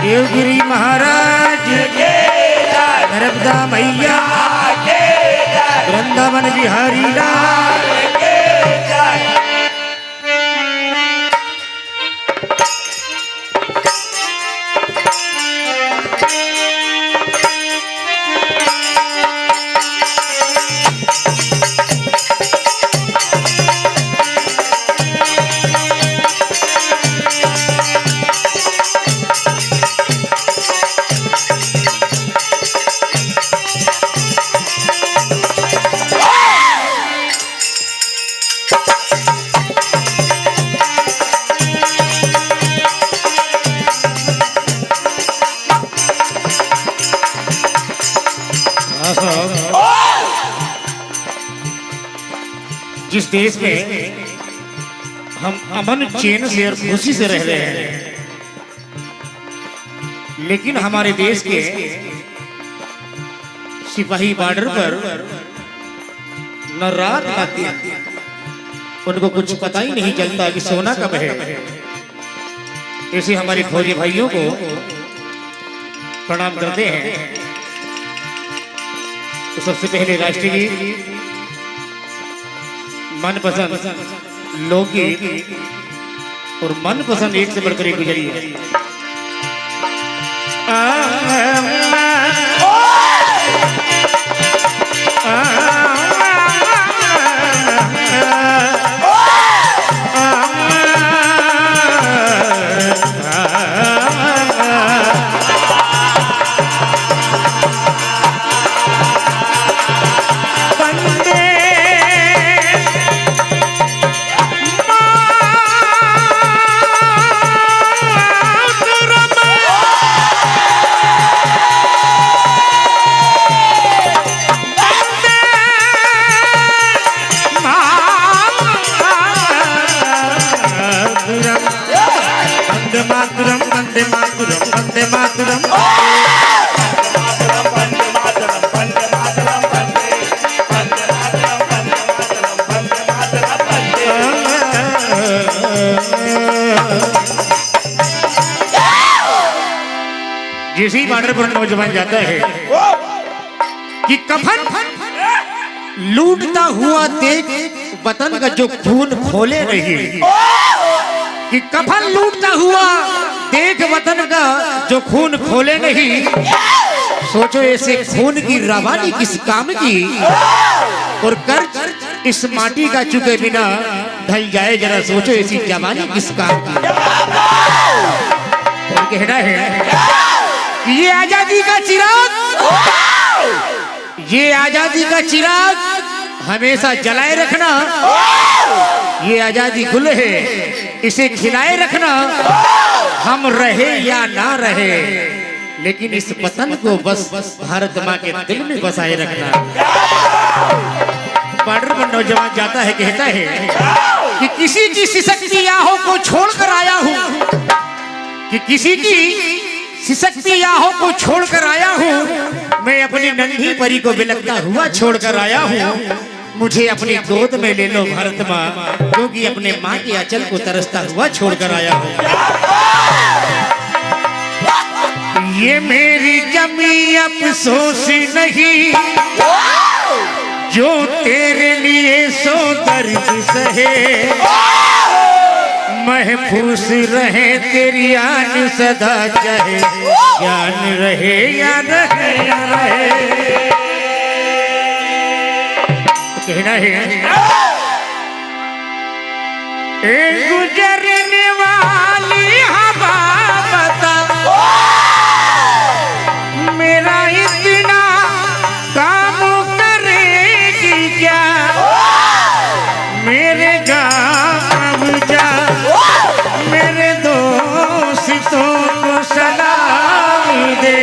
देवगिरी महाराज नर्मदा मैया वृंदावन बिहारी लाल जिस देश में हम अमन चैन से और खुशी से रह रहे हैं, लेकिन हमारे देश के सिपाही बॉर्डर पर न रात न दिन उनको कुछ पता ही नहीं चलता कि सोना कब है। ऐसे हमारे फौजी भाइयों को प्रणाम करते हैं। तो सबसे पहले राष्ट्रीय गीत, मनपसंद लोकगीत और मनपसंद एक से बढ़कर एक गुजरी है। जिसी बॉर्डर पर नौजवान जाता है कि कफन लूटता हुआ देख वतन का जो खून खोले नहीं, कि कफन लूटता हुआ देख वतन का जो खून खोले नहीं। सोचो ऐसे खून की रवानी किस काम की, और कर्ज इस माटी का चुके बिना ढल जाए। जरा सोचो ऐसी जवानी किस काम की। और कहना है ये आजादी का चिराग, ये आजादी का चिराग हमेशा जलाए रखना। ये आजादी गुल है, इसे खिलाए रखना। हम रहे या ना रहे, लेकिन इस वतन को बस भारत माँ के दिल में बसाए रखना। बॉर्डर पर नौजवान जाता है, कहता है कि किसी की सिसकती आहों को छोड़कर आया हूँ, कि किसी की सिसकती आहों को छोड़कर आया हूँ। मैं अपनी नन्ही परी को बिलखता हुआ छोड़कर आया हूँ। मुझे अपनी गोद में ले लो भारत माँ, क्योंकि अपने माँ के आंचल को तरसता हुआ छोड़कर आया हूँ। ये मेरी जमी अफसोस नहीं, जो तेरे लिए सो दर्द सहे। महफूज रहे तेरी आन सदा, चाहे जान रहे या रहे या रहे। कहना है गुजरने वाली हवा बता, मेरा इतना काम करेगी क्या। मेरे गाँव जा, मेरे दोस्तों को सलाम दे।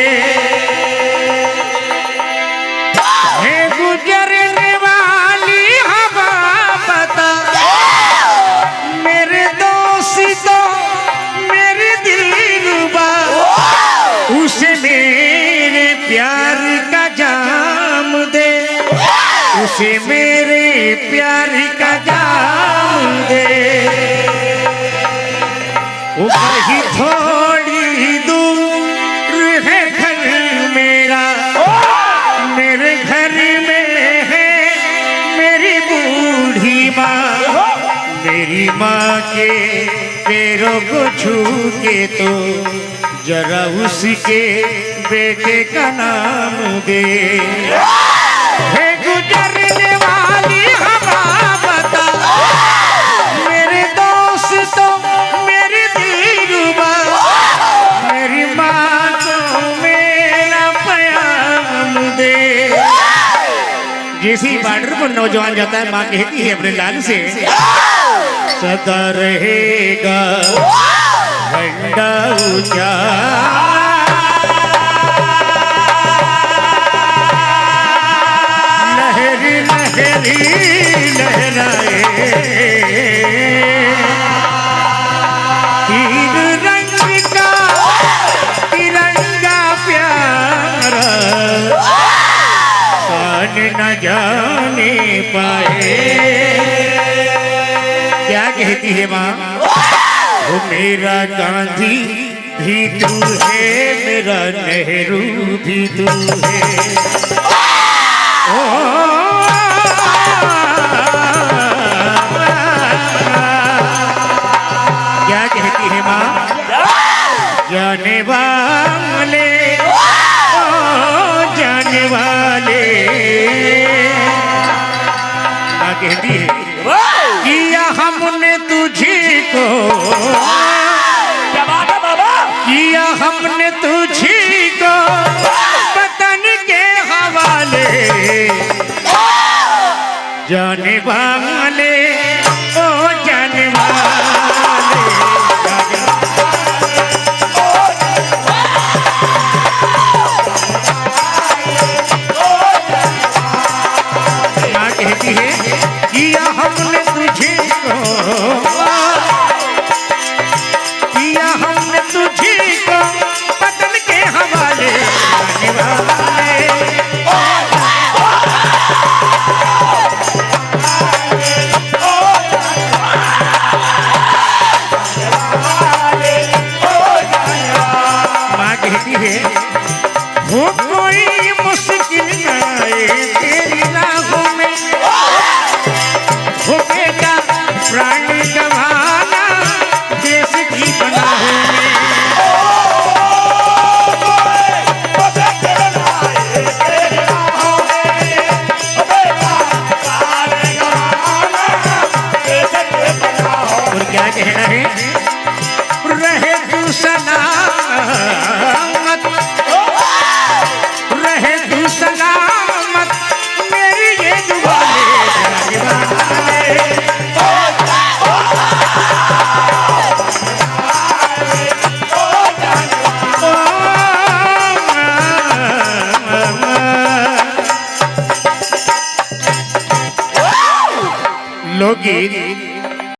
है गुजरने वाली हवा बता, मेरे दोस्तों मेरे दिलरुबा, उसे मेरे प्यार का जाम दे। उसे मेरे प्यार का जाम दे। ऊपर ही थोड़ी दूर को छू के तो जरा उसके बेटे का नाम दे। हे गुजरने वाली हवा बता मेरे दोस्त मेरी दिलरुबा मेरी माँ को मेरा प्याम दे। जैसे ही बॉर्डर पर नौजवान जाता है, माँ कहती है अपने लाल से, सदा रहेगा झंडा ऊंचा लहरी लहरी लहराए तीर रंग का तिरंगा प्यारा शान न जाने पाए। क्या कहती है माँ? वो मेरा गांधी भी तू है, मेरा नेहरू भी तू है। ओ क्या कहती है माँ? जाने वाले ओ जाने वाले। माँ कहती है किया हमने तुझे को, किया हमने तुझे को वतन के हवाले। जाने वाले ओ जाने वाले। माँ कहती है किया हमने तुझे को, किया हमने तुझे को वतन के हवाले। माँ कहती है वो कोई मुश्किल आए तेरी राहों में, हो बेटा प्राण गंवाना देश की पनाहों में। और क्या कहना है? रहे तू सलामत, रहे तू सलामत मेरी ये दुआ लोकगीत